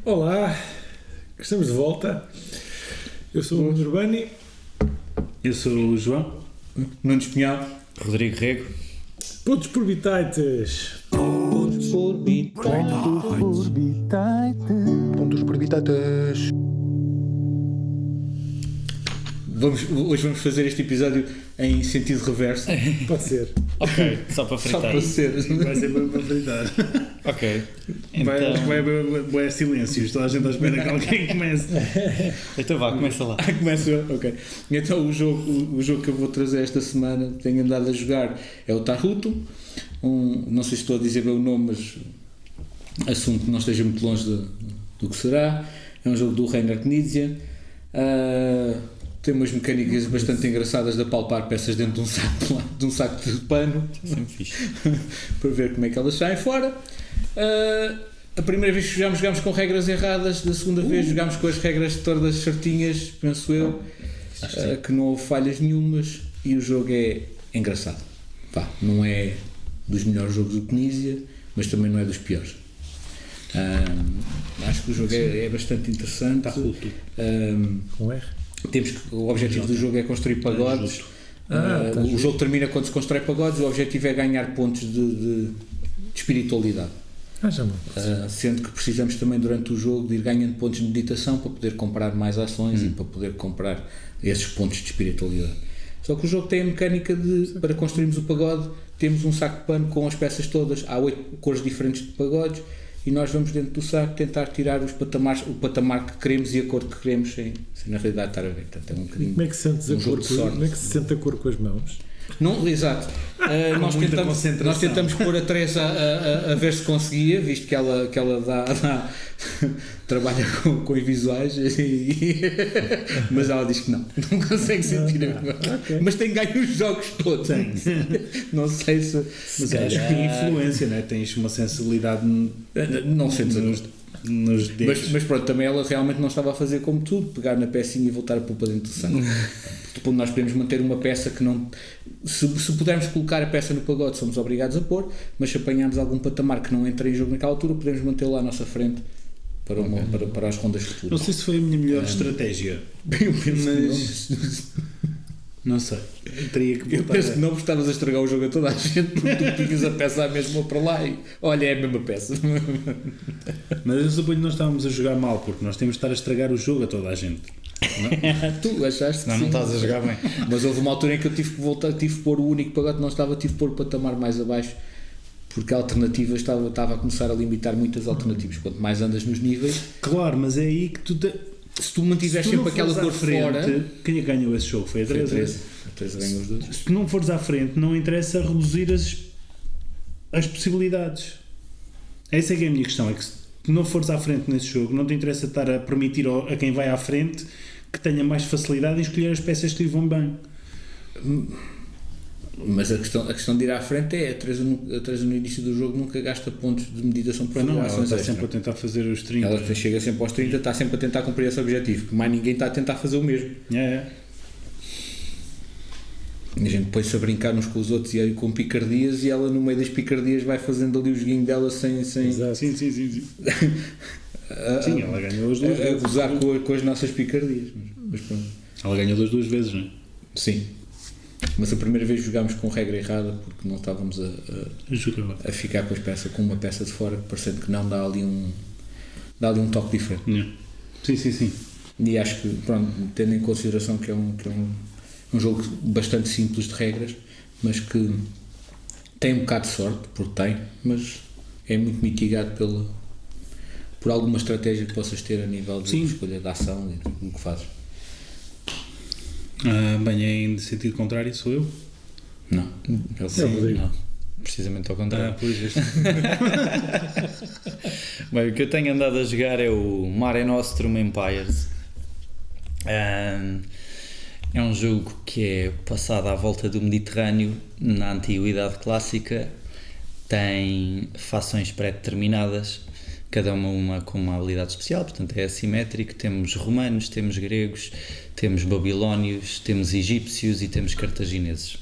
Olá, estamos de volta. Eu sou o Nuno Urbani. Eu sou o João. Nuno Espinhal. Rodrigo Rego. Pontos por bitaites. Pontos por bitaites. Hoje vamos fazer este episódio em sentido reverso. Pode ser. Ok, só para Só fritar. para ser. Vai ser para fritar. Ok. Então, Vai haver silêncios. Toda a gente à espera que alguém comece. então vá, começa lá. Começo eu? Ok. Então o jogo que eu vou trazer esta semana, que tenho andado a jogar, é o Taruto. Não sei se estou a dizer bem o nome, mas assumo que não esteja muito longe do que será. É um jogo do Reiner Knizia. Tem umas mecânicas bastante engraçadas de apalpar peças dentro de um saco de pano. Sempre fixe. Para ver como é que elas saem fora. A primeira vez que jogámos com regras erradas, da segunda vez jogámos com as regras todas certinhas, penso eu, que não houve falhas nenhumas e o jogo é engraçado. Pá, não é dos melhores jogos do Knizia, mas também não é dos piores. Acho que o jogo é bastante interessante. Com R. O objetivo do jogo é construir pagodes. O jogo termina quando se constrói pagodes. O objetivo é ganhar pontos de espiritualidade. Sendo que precisamos também durante o jogo de ir ganhando pontos de meditação para poder comprar mais ações e para poder comprar esses pontos de espiritualidade. Só que o jogo tem a mecânica de, para construirmos o pagode, temos um saco de pano com as peças todas. Há 8 cores diferentes de pagodes e nós vamos dentro do saco tentar tirar o patamar que queremos e a cor que queremos sem na realidade estar a ver. Portanto, é um bocadinho. Como é que sentes a cor? Como é que se sente a cor com as mãos? Não, exato. Nós tentamos pôr a Teresa a ver se conseguia, visto que ela trabalha com visuais, mas ela diz que não consegue sentir a cor. Okay. Mas tem ganho os jogos todos. Não sei se. Mas acho que tem influência, não é? Tens uma sensibilidade. Não sentes nos dedos. Mas pronto, também ela realmente não estava a fazer como tudo, pegar na pecinha e voltar a pôr para dentro do sangue. Nós podemos manter uma peça que não. Se pudermos colocar a peça no pagode, somos obrigados a pôr, mas se apanharmos algum patamar que não entra em jogo naquela altura, podemos mantê-lo à nossa frente para as rondas futuras. Não sei se foi a minha melhor estratégia. Eu penso não sei. Eu penso que não, porque estavas a estragar o jogo a toda a gente, porque tu pinhas a peça à mesma para lá e olha, é a mesma peça. Mas eu suponho que nós estávamos a jogar mal, porque nós temos de estar a estragar o jogo a toda a gente. Não? Tu achaste que não estás a jogar bem. Mas houve uma altura em que eu tive que pôr o único pagode que não estava, tive que pôr o patamar mais abaixo, porque a alternativa estava a começar a limitar muitas alternativas. Quanto mais andas nos níveis. Claro, mas é aí que tu. Se tu mantiveres sempre aquela cor fora. Quem ganhou esse jogo? Foi a Teresa. A Teresa ganhou os dois. Se tu não fores à frente, não interessa reduzir as possibilidades. Essa é que é a minha questão. É que se tu não fores à frente nesse jogo, não te interessa estar a permitir a quem vai à frente que tenha mais facilidade em escolher as peças que lhe vão bem. Mas a questão de ir à frente é a Teresa no início do jogo nunca gasta pontos de meditação para não, ela está sempre a tentar fazer os 30. Ela chega sempre aos 30, está sempre a tentar cumprir esse objetivo, porque mais ninguém está a tentar fazer o mesmo. A gente põe-se a brincar uns com os outros e com picardias e ela no meio das picardias vai fazendo ali o joguinho dela sem... Exato. Sim. Sim, ela ganhou as duas vezes. A gozar com as nossas picardias. Mas pronto. Ela ganhou das duas vezes, não é? Sim. Mas a primeira vez jogámos com regra errada porque não estávamos a ficar com uma peça de fora, parecendo que não dá ali um toque diferente. Sim. E acho que, pronto, tendo em consideração que é um jogo bastante simples de regras, mas que tem um bocado de sorte, porque tem, mas é muito mitigado por alguma estratégia que possas ter a nível de escolha da ação e do que fazes. Bem, em sentido contrário, sou eu? Não. Não. Precisamente ao contrário. Pois é. Bem, o que eu tenho andado a jogar é o Mare Nostrum Empires. É um jogo que é passado à volta do Mediterrâneo na Antiguidade Clássica. Tem fações pré-determinadas, cada uma com uma habilidade especial, portanto é assimétrico. Temos romanos, temos gregos, temos babilónios, temos egípcios e temos cartagineses.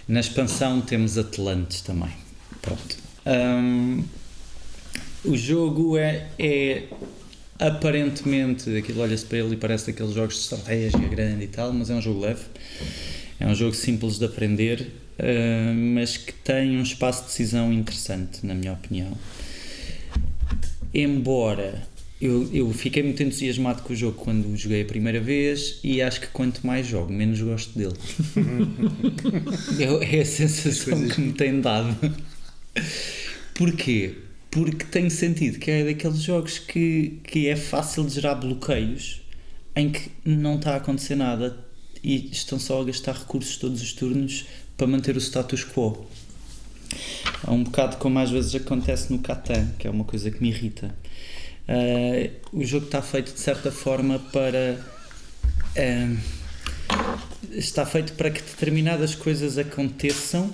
Na expansão temos atlantes também. Pronto. O jogo é aparentemente, aquilo olha-se para ele e parece daqueles jogos de estratégia grande e tal, mas é um jogo leve, é um jogo simples de aprender, mas que tem um espaço de decisão interessante, na minha opinião. Embora eu fiquei muito entusiasmado com o jogo quando o joguei a primeira vez, e acho que quanto mais jogo, menos gosto dele. É a sensação que me tem dado. Porquê? Porque tenho sentido que é daqueles jogos que é fácil de gerar bloqueios em que não está a acontecer nada e estão só a gastar recursos todos os turnos para manter o status quo. É um bocado como às vezes acontece no Catan, que é uma coisa que me irrita. O jogo está feito de certa forma para... está feito para que determinadas coisas aconteçam,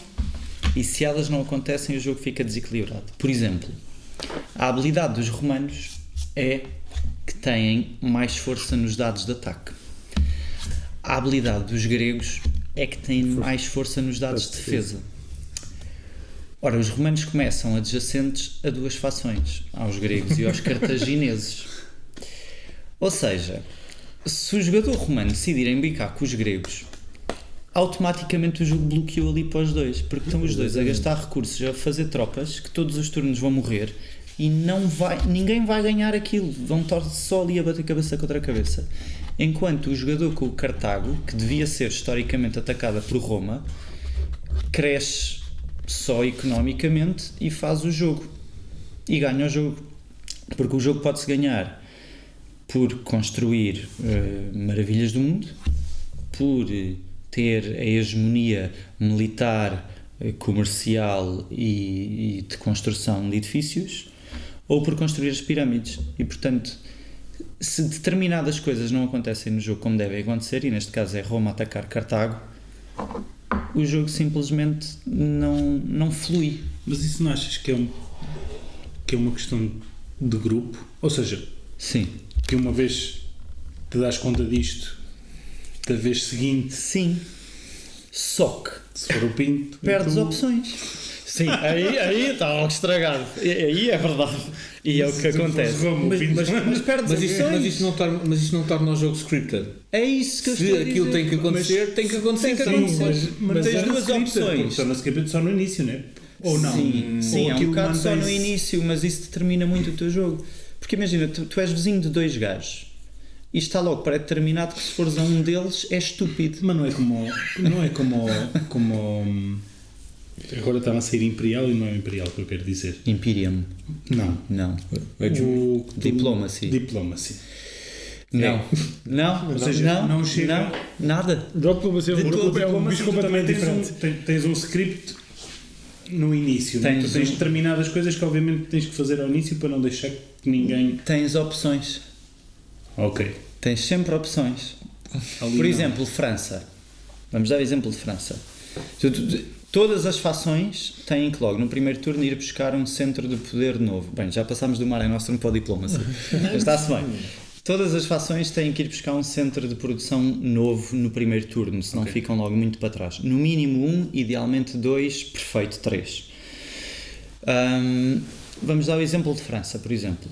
e se elas não acontecem o jogo fica desequilibrado. Por exemplo, a habilidade dos romanos é que têm mais força nos dados de ataque. A habilidade dos gregos é que têm mais força nos dados de defesa. Ora, os romanos começam adjacentes a duas fações, aos gregos e aos cartagineses. Ou seja, se o jogador romano decidir embicar com os gregos, automaticamente o jogo bloqueou ali para os dois, porque estão os dois a gastar recursos, a fazer tropas, que todos os turnos vão morrer, e ninguém vai ganhar aquilo, vão estar só ali a bater cabeça contra cabeça. Enquanto o jogador com o Cartago, que devia ser historicamente atacada por Roma, cresce só economicamente e faz o jogo e ganha o jogo, porque o jogo pode-se ganhar por construir maravilhas do mundo, por ter a hegemonia militar, comercial e de construção de edifícios, ou por construir as pirâmides. E portanto, se determinadas coisas não acontecem no jogo como devem acontecer, e neste caso é Roma atacar Cartago, o jogo simplesmente não flui. Mas isso não achas que é uma questão de grupo? Ou seja, sim, que uma vez te das conta disto, da vez seguinte, sim, só que se for o Pinto, perdes então... opções. Sim, aí está algo estragado. Aí é verdade. E é o que acontece. Mas perdes opções. Mas isso não torna o jogo scripted. É isso que eu estou a dizer. Se aquilo tem que acontecer, tem que acontecer. Mas tens duas opções. Torna scripted só no início, não é? Ou não? Sim, é um bocado só no início, mas isso determina muito o teu jogo. Porque imagina, tu és vizinho de dois gajos e está logo pré-determinado que se fores a um deles é estúpido. Mas não é como agora estava a sair Imperial e não é Imperial que eu quero dizer. Imperium. Não. O Diplomacy. Não. Não. Ou seja, não chega. Nada. Diplomacy é um bicho completamente diferente. Tens um script no início. Tu tens determinadas coisas que obviamente tens que fazer ao início para não deixar que ninguém... Tens opções. Ok. Tens sempre opções. Por exemplo, França. Vamos dar o exemplo de França. Todas as fações têm que logo no primeiro turno ir buscar um centro de poder novo. Bem, já passámos do Mare Nostrum para o Diplomacy. Está-se bem. Todas as fações têm que ir buscar um centro de produção novo no primeiro turno, senão ficam logo muito para trás. No mínimo 1, idealmente 2, perfeito 3. Vamos dar o exemplo de França, por exemplo.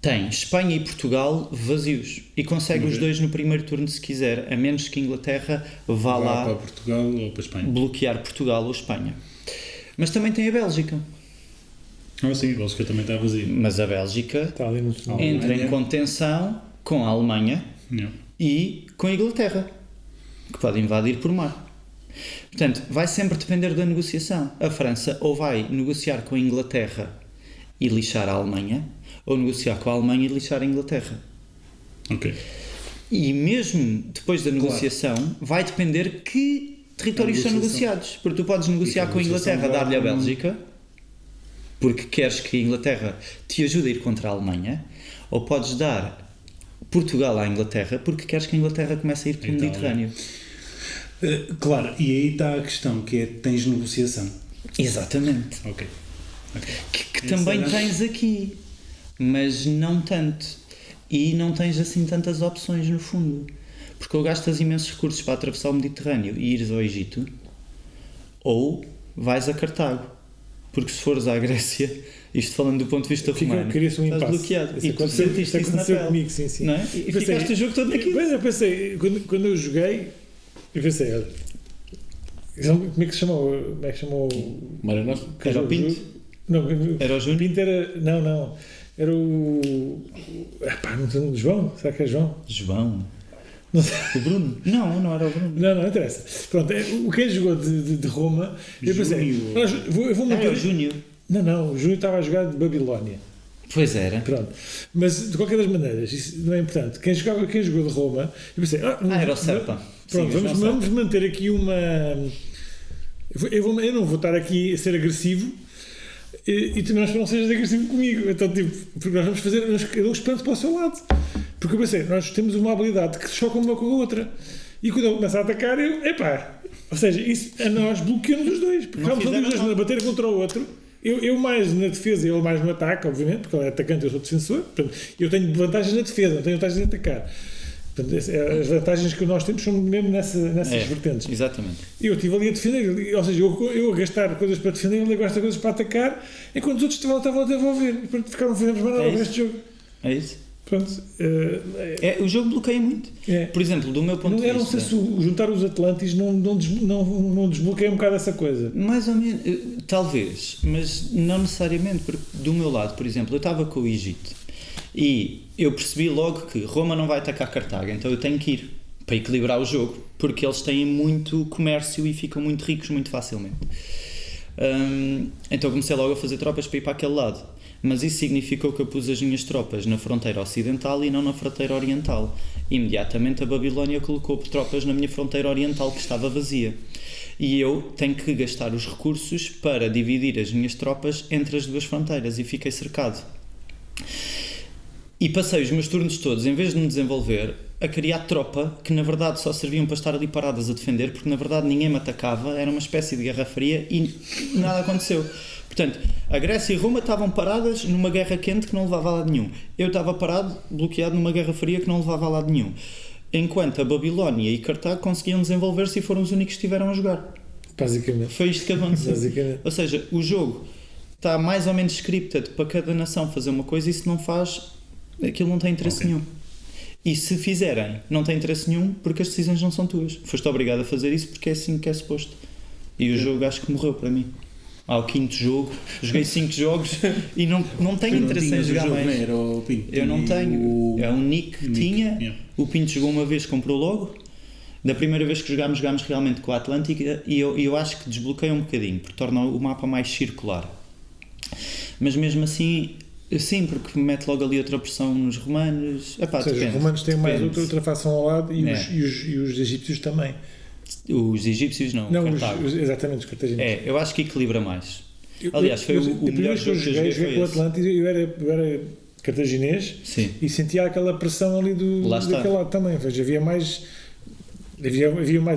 Tem Espanha e Portugal vazios e consegue os dois no primeiro turno se quiser, a menos que a Inglaterra vá lá para Portugal ou para Espanha. Bloquear Portugal ou Espanha. Mas também tem a Bélgica. Sim, a Bélgica também está vazia. Mas a Bélgica entra em contenção com a Alemanha e com a Inglaterra, que pode invadir por mar. Portanto, vai sempre depender da negociação. A França ou vai negociar com a Inglaterra e lixar a Alemanha, ou negociar com a Alemanha e lixar a Inglaterra. Ok. E mesmo depois da negociação, vai depender que territórios são negociados. Porque tu podes negociar com a Inglaterra, dar-lhe a Bélgica, porque queres que a Inglaterra te ajude a ir contra a Alemanha, ou podes dar Portugal à Inglaterra, porque queres que a Inglaterra comece a ir pelo Mediterrâneo. Claro, e aí está a questão, que é, tens negociação. Exatamente. Ok. Que também tens aqui, mas não tanto. E não tens assim tantas opções no fundo. Porque ou gastas imensos recursos para atravessar o Mediterrâneo e ires ao Egito, ou vais a Cartago. porque se fores à Grécia, isto falando do ponto de vista romano, estás bloqueado. E tu sentiste isso na pele. Comigo, sim. Não é? E ficaste o jogo todo naquilo. Mas eu pensei, quando eu joguei, eu pensei, olha, como é que se chamou? Mário Nostro? Era o Pinto? Não, era o Júnior? Pinto era... Não. Era o... não sei, João? Será que é João? João? O Bruno? Não era o Bruno. Não interessa. Pronto, quem jogou de Roma, eu pensei, eu vou manter... Era o Júnior? Não, o Júnior estava a jogar de Babilónia. Pois era. Pronto. Mas, de qualquer das maneiras, isso não é importante. Quem jogou de Roma, eu pensei... era o Serpa. Pronto, vamos manter aqui uma... Eu não vou estar aqui a ser agressivo e tu não sejas agressivo comigo. Então, porque nós vamos fazer... Cada um espanto para o seu lado. Porque eu pensei, nós temos uma habilidade que choca uma com a outra. E quando eu começo a atacar, ou seja, isso a nós bloqueia-nos os dois. Porque estamos os dois a bater contra o outro. Eu mais na defesa e ele mais no ataque, obviamente, porque ele é atacante e eu sou defensor. Portanto, eu tenho vantagens na defesa, não tenho vantagens em atacar. Portanto, as vantagens que nós temos são mesmo nessas vertentes. Exatamente. Eu estive ali a defender, ou seja, eu a gastar coisas para defender, ele a gastar coisas para atacar, enquanto os outros estavam a devolver. E pronto, não fizemos mais nada neste jogo. É isso. Pronto, o jogo bloqueia muito. Por exemplo, do meu ponto de vista... Não sei se juntar os Atlantes não desbloqueia um bocado essa coisa. Mais ou menos, talvez, mas não necessariamente, porque do meu lado, por exemplo, eu estava com o Egito e eu percebi logo que Roma não vai atacar Cartago, então eu tenho que ir para equilibrar o jogo, porque eles têm muito comércio e ficam muito ricos muito facilmente. Então comecei logo a fazer tropas para ir para aquele lado. Mas isso significou que eu pus as minhas tropas na fronteira ocidental e não na fronteira oriental. Imediatamente a Babilónia colocou tropas na minha fronteira oriental, que estava vazia. E eu tenho que gastar os recursos para dividir as minhas tropas entre as duas fronteiras e fiquei cercado. E passei os meus turnos todos, em vez de me desenvolver, a criar tropa que na verdade só serviam para estar ali paradas a defender, porque na verdade ninguém me atacava, era uma espécie de guerra fria e nada aconteceu. Portanto, a Grécia e Roma estavam paradas numa guerra quente que não levava a lado nenhum. Eu estava parado, bloqueado numa guerra fria que não levava a lado nenhum. Enquanto a Babilónia e Cartago conseguiam desenvolver-se e foram os únicos que estiveram a jogar. Basicamente. Foi isto que aconteceu. Basicamente. Ou seja, o jogo está mais ou menos scripted para cada nação fazer uma coisa e se não faz, aquilo não tem interesse nenhum. E se fizerem, não tem interesse nenhum porque as decisões não são tuas. Foste obrigado a fazer isso porque é assim que é suposto. E o jogo acho que morreu para mim. Ao quinto jogo, joguei 5 jogos e não tenho interesse em jogar mais. Era o Pinto. Eu não tenho. É o Nick que tinha. Yeah. O Pinto jogou uma vez, comprou logo. Da primeira vez que jogámos realmente com a Atlântica e eu acho que desbloqueia um bocadinho, porque torna o mapa mais circular. Mas mesmo assim, sim, porque mete logo ali outra pressão nos romanos. Epá, ou seja, os romanos têm mais outra fação ao lado e os egípcios também. Os egípcios não exatamente, os cartagineses. Eu acho que equilibra mais. Aliás, foi o melhor jogo que eu joguei com o Atlântida. Eu era cartaginês. Sim. E sentia aquela pressão ali daquele lado também. Ou seja, havia mais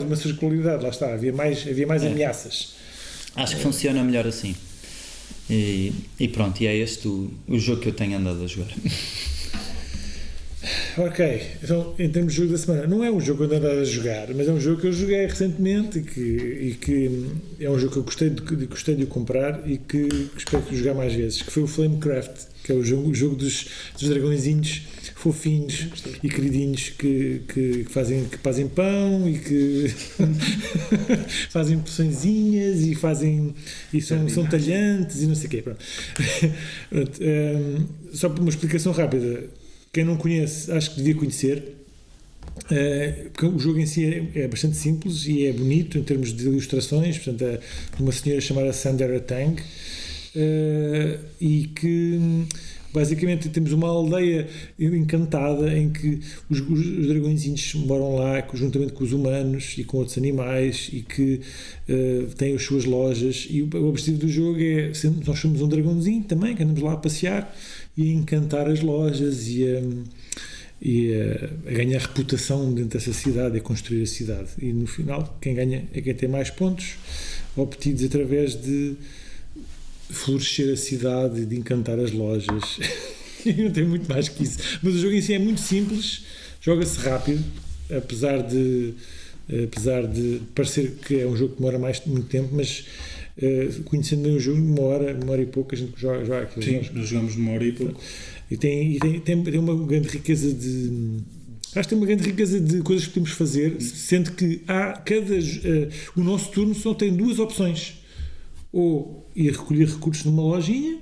uma circularidade, lá está, havia mais ameaças. Acho que funciona melhor assim. E pronto, e é este o jogo que eu tenho andado a jogar. Ok, então em termos de jogo da semana, não é um jogo que eu andava a jogar, mas é um jogo que eu joguei recentemente e que é um jogo que eu gostei de o comprar e que espero jogar mais vezes, que foi o Flamecraft, que é o jogo dos dragõezinhos fofinhos e queridinhos que fazem pão e que fazem poçõezinhas e são talhantes e não sei o quê. Pronto. Só por uma explicação rápida, quem não conhece, acho que devia conhecer, porque o jogo em si é bastante simples e é bonito em termos de ilustrações, portanto é de uma senhora chamada Sandra Tang, e que basicamente temos uma aldeia encantada em que os dragõezinhos moram lá juntamente com os humanos e com outros animais e que têm as suas lojas, e o objetivo do jogo é, nós somos um dragãozinho também, que andamos lá a passear e a encantar as lojas e a ganhar reputação dentro dessa cidade e a construir a cidade, e no final quem ganha é quem tem mais pontos obtidos através de florescer a cidade e de encantar as lojas. Não tem muito mais que isso, mas o jogo em si é muito simples, joga-se rápido, apesar de parecer que é um jogo que demora muito tempo, mas conhecendo bem o jogo, uma hora e pouco a gente joga aquilo. Sim, nós jogamos uma hora e pouco. E tem uma grande riqueza de... Acho que tem uma grande riqueza de coisas que podemos fazer, sendo que o nosso turno só tem 2 opções. Ou ir recolher recursos numa lojinha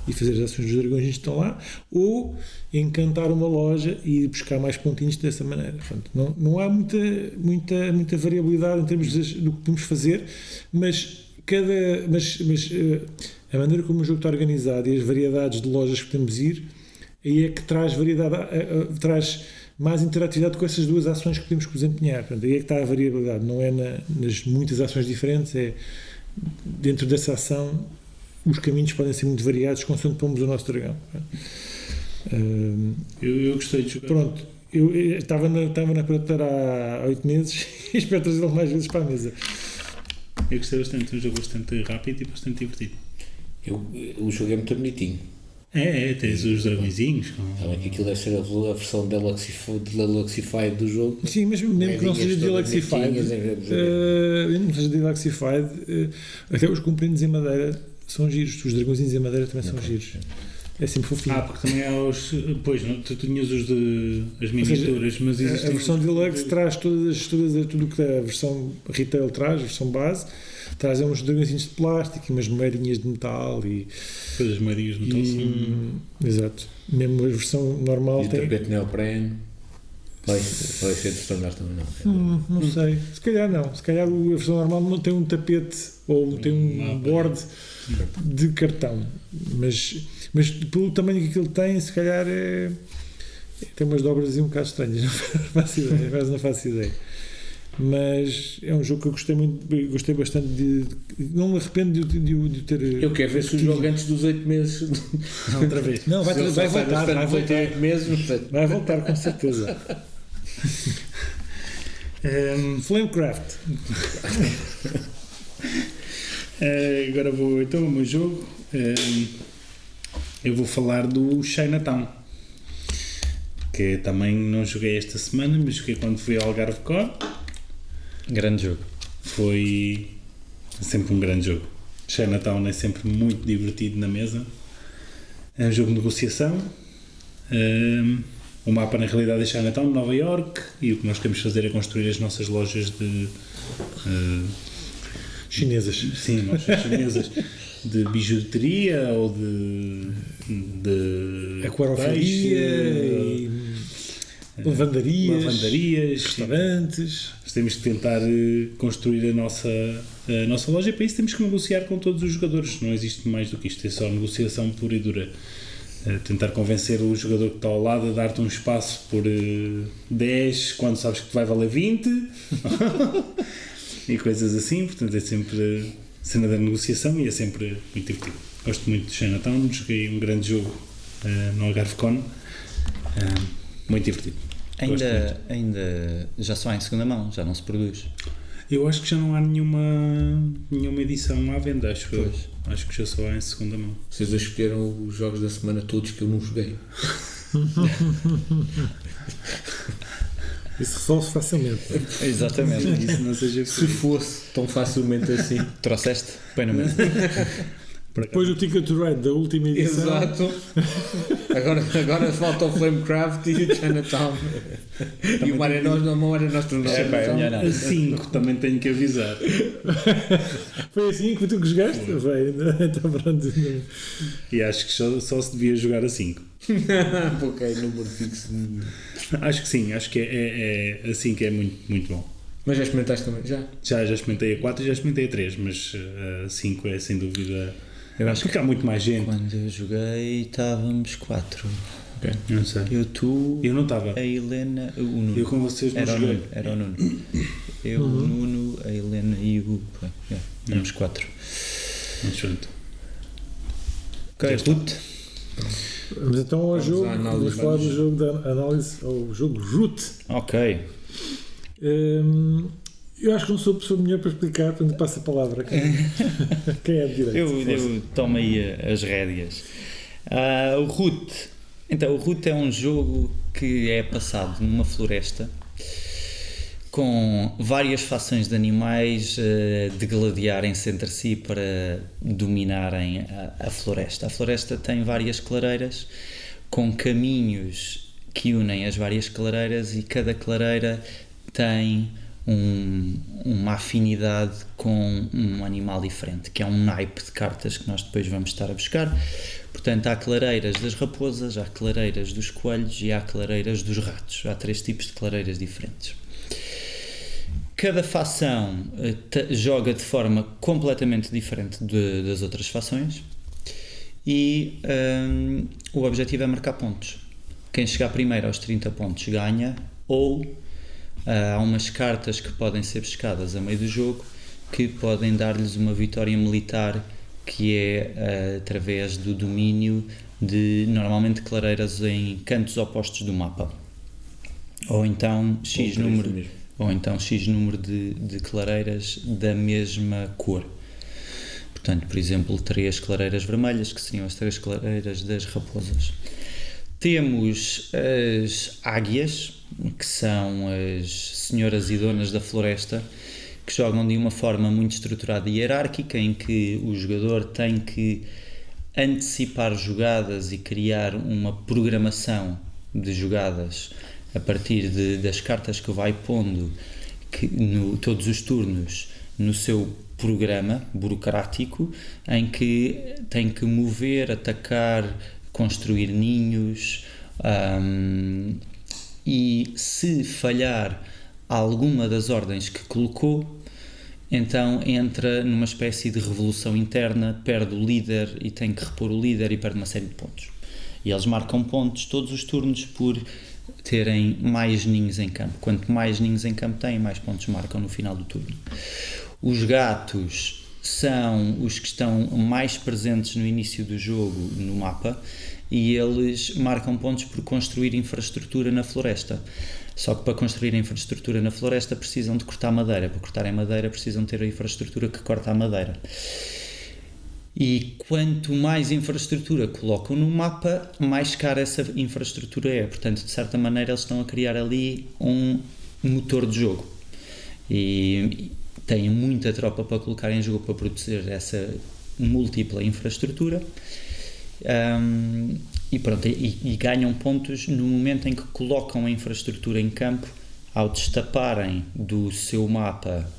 e fazer as ações dos dragões que estão lá, ou encantar uma loja e ir buscar mais pontinhos dessa maneira. Portanto, não há muita variabilidade em termos do que podemos fazer, mas a maneira como o jogo está organizado e as variedades de lojas que podemos ir, aí é que traz variedade, traz mais interatividade com essas 2 ações que podemos desempenhar. Portanto, aí é que está a variabilidade, não é nas muitas ações diferentes, é dentro dessa ação os caminhos podem ser muito variados consoante pomos o nosso dragão. Eu gostei de jogar. Pronto, eu estava na prateleira há 8 meses e espero trazê-lo mais vezes para a mesa. Eu gostei bastante, um jogo bastante rápido e bastante divertido. O jogo é muito bonitinho. Tens os dragõezinhos. Que aquilo deve ser a versão Deluxified do jogo. Sim, mas mesmo que não seja Deluxified, até os comprimentos em madeira são giros, os dragõezinhos em madeira também são giros. É sempre fofinho. Porque também há os... Pois, não, tu tinhas as miniaturas, mas existem... A versão Deluxe traz tudo o que a versão Retail traz, a versão base, traz uns dragõezinhos de plástico e umas moedinhas de metal e... As moedinhas de metal são... Exato. Mesmo a versão normal e tem... o tapete neoprene. Vai ser de standard também, não? Não sei. Se calhar não. Se calhar a versão normal não tem um tapete ou tem um board de cartão. Mas pelo tamanho que aquilo tem, se calhar tem umas dobras um bocado estranhas. Não faço ideia. Mas é um jogo que eu gostei bastante não me arrependo de o ter. Eu quero ver se o jogo antes dos 8 meses. Outra vez. Não, vai voltar. Vai voltar com certeza. Flamecraft. Agora vou então ao meu jogo. Eu vou falar do Chinatown, que também não joguei esta semana, mas joguei quando fui ao Algarve Core. Grande jogo. Foi sempre um grande jogo. Chinatown é sempre muito divertido na mesa. É um jogo de negociação. O mapa na realidade é Chinatown, Nova York, e o que nós queremos fazer é construir as nossas lojas de chinesas. Sim, lojas chinesas de bijuteria ou de aquarofilia, lavandarias, restaurantes. Temos que tentar construir a nossa loja, e para isso temos que negociar com todos os jogadores. Não existe mais do que isto, é só negociação pura e dura. Tentar convencer o jogador que está ao lado a dar-te um espaço por 10 quando sabes que vai valer 20 e coisas assim. Portanto, é sempre cena da negociação e é sempre muito divertido. Gosto muito de Chinatown, joguei um grande jogo no Algarve Con, muito divertido. Ainda já só há em segunda mão, já não se produz. Eu acho que já não há nenhuma edição à venda, acho que já só há em segunda mão. Vocês escolheram os jogos da semana todos que eu não joguei. Isso resolve facilmente. Exatamente. Isso não seja se fosse tão facilmente assim. Trouxeste? Põe na mesa. Depois do Ticket to Ride da última edição. Exato. Agora falta o Flamecraft e o Chinatown. E o Mare Nostrum. A 5 também tenho que avisar. Foi assim que tu jogaste? Então pronto. E acho que só se devia jogar a 5. Ok, número fixo. Acho que sim, acho que a 5 é muito, muito bom. Mas já experimentaste também? Já experimentei a 4 e já experimentei a 3, mas a 5 é sem dúvida. Eu acho que há muito mais gente. Quando eu joguei estávamos 4. Ok, não sei. Eu não estava. A Helena, o Nuno. Eu com vocês não joguei. Era o Nuno. Eu, o Nuno, a Helena e o Hugo. Éramos 4. Muito junto. Ok, Root. Vamos então ao jogo. Vamos falar do jogo da análise, ao jogo Root. Ok. Eu acho que não sou a pessoa melhor para explicar, portanto passo a palavra. Quem é de direito? Eu tomo aí as rédeas. O Root. Então, o Root é um jogo que é passado numa floresta com várias fações de animais degladiarem-se entre si para dominarem a floresta. A floresta tem várias clareiras com caminhos que unem as várias clareiras, e cada clareira tem uma afinidade com um animal diferente, que é um naipe de cartas que nós depois vamos estar a buscar. Portanto, há clareiras das raposas, há clareiras dos coelhos e há clareiras dos ratos. Há 3 tipos de clareiras diferentes. Cada facção joga de forma completamente diferente das outras fações, e o objetivo é marcar pontos. Quem chegar primeiro aos 30 pontos ganha, ou há umas cartas que podem ser pescadas a meio do jogo que podem dar-lhes uma vitória militar, que é através do domínio de, normalmente, clareiras em cantos opostos do mapa, ou então X número de clareiras da mesma cor. Portanto, por exemplo, 3 clareiras vermelhas, que seriam as 3 clareiras das raposas. Temos as águias, que são as senhoras e donas da floresta, que jogam de uma forma muito estruturada e hierárquica, em que o jogador tem que antecipar jogadas e criar uma programação de jogadas a partir das cartas que vai pondo todos os turnos no seu programa burocrático, em que tem que mover, atacar, construir ninhos, e se falhar alguma das ordens que colocou, então entra numa espécie de revolução interna, perde o líder e tem que repor o líder e perde uma série de pontos. E eles marcam pontos todos os turnos por terem mais ninhos em campo. Quanto mais ninhos em campo têm, mais pontos marcam no final do turno. Os gatos são os que estão mais presentes no início do jogo no mapa, e eles marcam pontos por construir infraestrutura na floresta. Só que para construir a infraestrutura na floresta precisam de cortar madeira. Para cortarem madeira precisam ter a infraestrutura que corta a madeira. E quanto mais infraestrutura colocam no mapa, mais cara essa infraestrutura é. Portanto, de certa maneira, eles estão a criar ali um motor de jogo. E têm muita tropa para colocar em jogo para proteger essa múltipla infraestrutura. E pronto, e ganham pontos no momento em que colocam a infraestrutura em campo, ao destaparem do seu mapa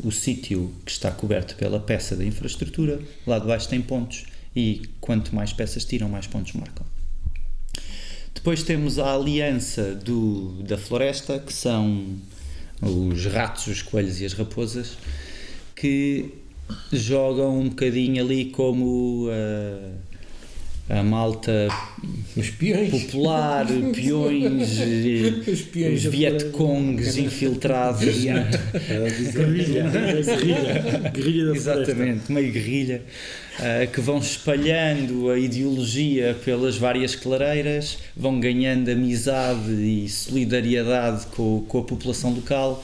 o sítio que está coberto pela peça da infraestrutura. Lá de baixo tem pontos, e quanto mais peças tiram, mais pontos marcam. Depois temos a aliança da floresta, que são os ratos, os coelhos e as raposas, que jogam um bocadinho ali como a malta popular, peões, os Vietcongs infiltrados. Guerrilha da Exatamente, meio guerrilha, que vão espalhando a ideologia pelas várias clareiras, vão ganhando amizade e solidariedade com a população local,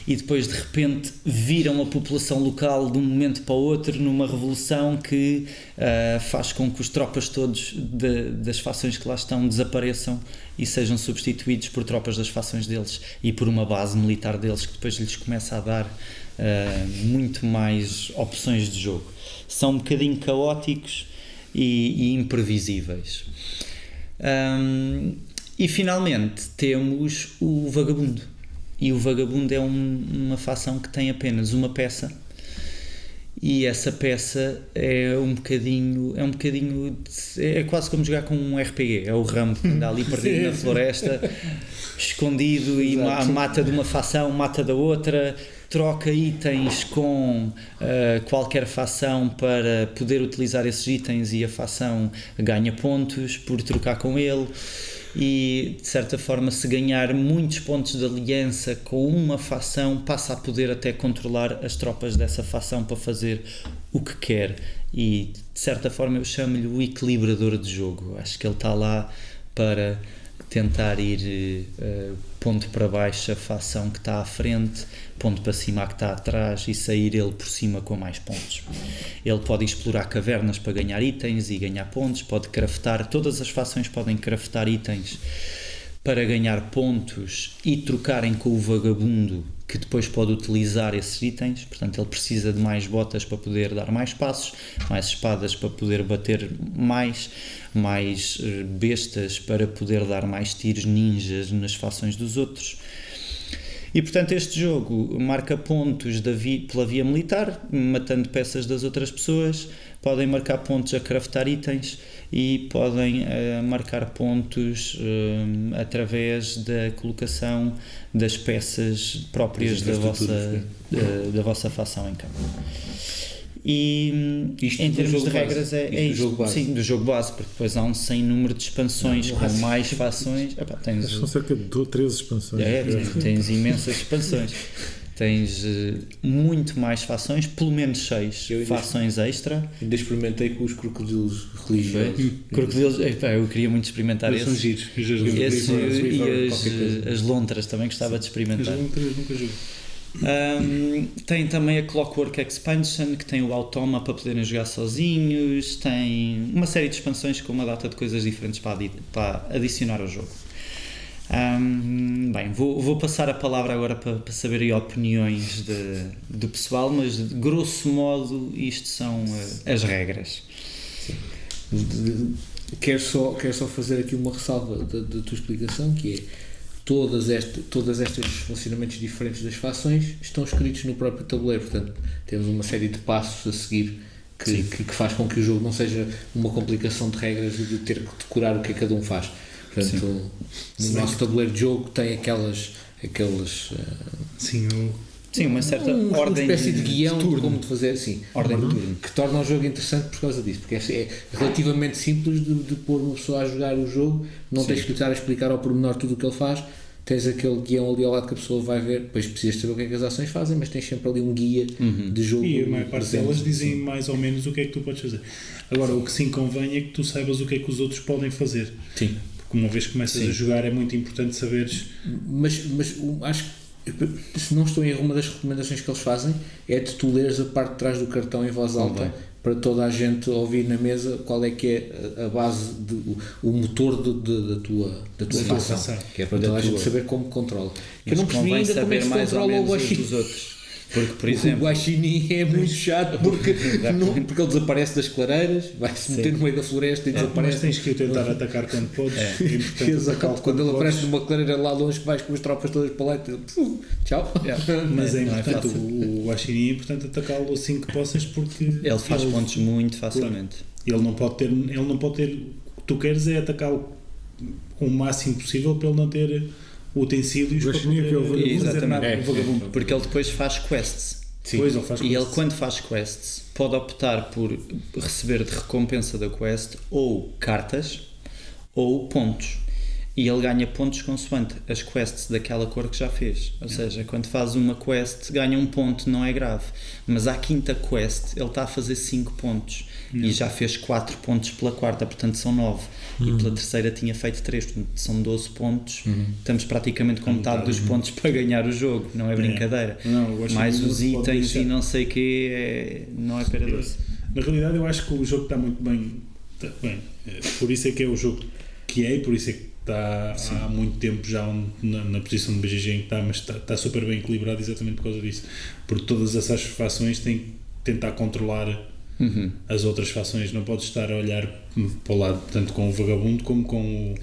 e depois de repente viram a população local de um momento para o outro numa revolução que faz com que os tropas todos das fações que lá estão desapareçam e sejam substituídos por tropas das fações deles e por uma base militar deles, que depois lhes começa a dar muito mais opções de jogo. São um bocadinho caóticos e imprevisíveis. E finalmente temos o Vagabundo. E o Vagabundo é uma fação que tem apenas uma peça, e essa peça é quase como jogar com um RPG. É o Rambo que anda ali perdido na floresta, escondido, e mata de uma fação, mata da outra, troca itens com qualquer fação para poder utilizar esses itens, e a fação ganha pontos por trocar com ele. E de certa forma, se ganhar muitos pontos de aliança com uma fação, passa a poder até controlar as tropas dessa fação para fazer o que quer. E de certa forma eu chamo-lhe o equilibrador de jogo. Acho que ele está lá para tentar ir ponto para baixo a fação que está à frente, ponto para cima a que está atrás, e sair ele por cima com mais pontos. Ele pode explorar cavernas para ganhar itens e ganhar pontos, pode craftar, todas as fações podem craftar itens para ganhar pontos e trocarem com o vagabundo, que depois pode utilizar esses itens. Portanto, ele precisa de mais botas para poder dar mais passos, mais espadas para poder bater mais bestas para poder dar mais tiros ninjas nas fações dos outros. E portanto este jogo marca pontos pela via militar, matando peças das outras pessoas, podem marcar pontos a craftar itens e podem marcar pontos através da colocação das peças próprias da vossa facção em campo. E isto em termos de regras é isso. Sim, do jogo base, porque depois há um sem número de expansões com mais fações. São cerca de 13 expansões. Tens imensas expansões. Tens muito mais fações, pelo menos 6 fações extra. Ainda experimentei com os crocodilos religiosos. Crocodilos, eu queria muito experimentar esses. São giros. E as lontras também gostava de experimentar. As lontras nunca joguei. Tem também a Clockwork Expansion, que tem o Automa para poderem jogar sozinhos, tem uma série de expansões com uma data de coisas diferentes para adicionar ao jogo. Bem, vou passar a palavra agora para saber aí opiniões do pessoal, mas de grosso modo isto são as regras. Quero só fazer aqui uma ressalva da tua explicação, que é todas estes funcionamentos diferentes das fações estão escritos no próprio tabuleiro, portanto temos uma série de passos a seguir que faz com que o jogo não seja uma complicação de regras e de ter que decorar o que cada um faz. Portanto, no nosso tabuleiro de jogo tem aquelas uma certa ordem, uma espécie de guião de como de fazer ordem de turno, que torna o jogo interessante por causa disso, porque é relativamente simples de pôr uma pessoa a jogar o jogo, não tens que estar a explicar ao pormenor tudo o que ele faz, tens aquele guião ali ao lado que a pessoa vai ver, depois precisas saber o que é que as ações fazem, mas tens sempre ali um guia de jogo. E a maior parte delas dizem mais ou menos o que é que tu podes fazer. Agora, o que sim convém é que tu saibas o que é que os outros podem fazer. Sim. Porque uma vez que começas a jogar é muito importante saberes. Mas acho que, se não estou em erro, uma das recomendações que eles fazem é de tu leres a parte de trás do cartão em voz alta, para toda a gente ouvir na mesa qual é que é a base, o motor da tua fação, que é para toda a gente saber como controla. Que eu não percebi ainda como é que se controla o Guaxinim dos outros. Porque, por exemplo, o Guaxinim é muito chato porque ele desaparece das clareiras, vai-se meter no meio da floresta e desaparece. Mas tens que o tentar atacar quando podes. Quando ele aparece numa clareira lá longe, que vais com as tropas todas para lá e tchau. Mas é importante, o Guaxinim é importante atacá-lo assim que possas, porque ele faz pontos muito facilmente. Ele não pode ter. O que tu queres é atacá-lo o máximo possível para ele não ter utensílios para poder fazer nada. Porque ele depois faz quests. Pois, ele faz quests. E ele, quando faz quests, pode optar por receber de recompensa da quest ou cartas ou pontos. E ele ganha pontos consoante as quests daquela cor que já fez. Ou seja, quando faz uma quest, ganha um ponto, não é grave. Mas à quinta quest, ele está a fazer 5 pontos. E já fez 4 pontos pela quarta, portanto são 9. E pela terceira tinha feito 3, portanto são 12 pontos. Estamos praticamente com metade dos pontos para ganhar o jogo, não é brincadeira. Mais os itens e não sei o que, não é pera doce. Na realidade, eu acho que o jogo está muito bem. Por isso é que é o jogo que é, e por isso é que está há muito tempo já na posição de BGG em que está, mas está super bem equilibrado exatamente por causa disso. Porque todas essas fações têm que tentar controlar as outras fações, não podes estar a olhar para o lado, tanto com o Vagabundo como com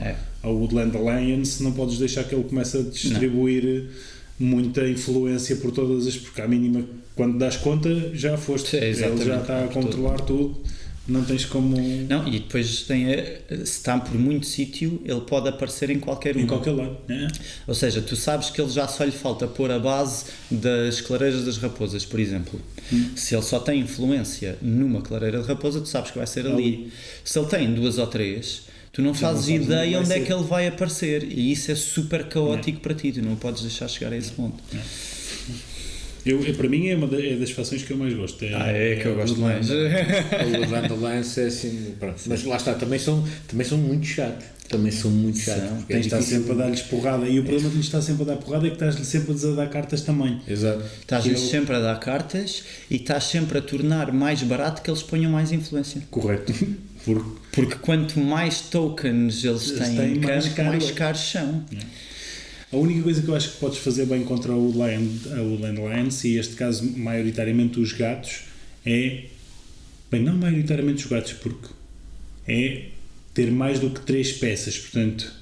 a Woodland Alliance, não podes deixar que ele comece a distribuir muita influência por todas porque à mínima, quando das conta, já foste, ele já está a controlar tudo. Não tens como... Não, e depois se está por muito sítio, ele pode aparecer em qualquer um. Em qualquer lado. Ou seja, tu sabes que ele já só lhe falta pôr a base das clareiras das raposas, por exemplo. Se ele só tem influência numa clareira de raposa, tu sabes que vai ser ali. Se ele tem 2 ou 3, tu não fazes ideia onde é que ele vai aparecer. E isso é super caótico para ti, tu não podes deixar chegar a esse ponto. Para mim é das fações que eu mais gosto. Que eu gosto mais. O Woodland Alliance é assim, mas lá está, também são muito chatos. Tens de estar sempre a dar-lhes porrada, e o problema de lhes estar sempre a dar porrada é que estás-lhe sempre a dar cartas também. Exato. Estás-lhes sempre a dar cartas e estás sempre a tornar mais barato que eles ponham mais influência. Correto. Porque quanto mais tokens eles têm em campo, mais caros são. A única coisa que eu acho que podes fazer bem contra o Woodland Lions, e este caso maioritariamente os gatos, não maioritariamente os gatos, porque é ter mais do que 3 peças, portanto,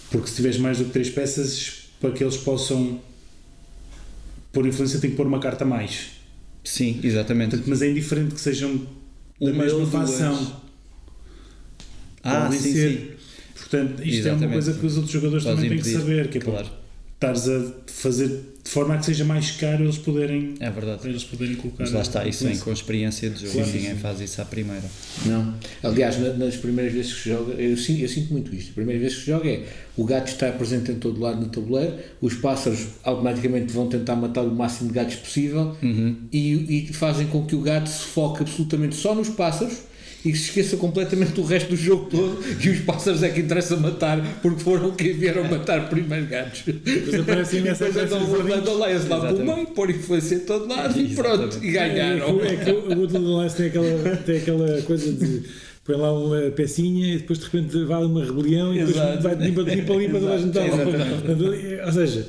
porque se tiveres mais do que 3 peças, para que eles possam pôr influência, tem que pôr uma carta a mais. Sim, exatamente. Portanto, mas é indiferente que sejam da mesma fação. Sim, sim. Portanto, isto é uma coisa que os outros jogadores também têm que saber, que é para estares a fazer de forma a que seja mais caro eles poderem, eles poderem colocar. Mas lá está, isso vem com a experiência de jogo, claro, ninguém faz isso à primeira. Não. Aliás, nas primeiras vezes que se joga, eu sinto muito isto. A primeira vez que se joga o gato está presente em todo lado no tabuleiro, os pássaros automaticamente vão tentar matar o máximo de gatos possível e fazem com que o gato se foque absolutamente só nos pássaros e que se esqueça completamente do resto do jogo todo, e os pássaros é que interessa matar, porque foram quem vieram matar primeiro gatos. Depois aparecem depois então o Woodland Alliance lá para o meio, pôr influência de todo lado e pronto, e ganharam. É que o Woodland Alliance tem aquela coisa de põe lá uma pecinha e depois de repente vai uma rebelião e depois vai de limpa toda a gente. Ou seja,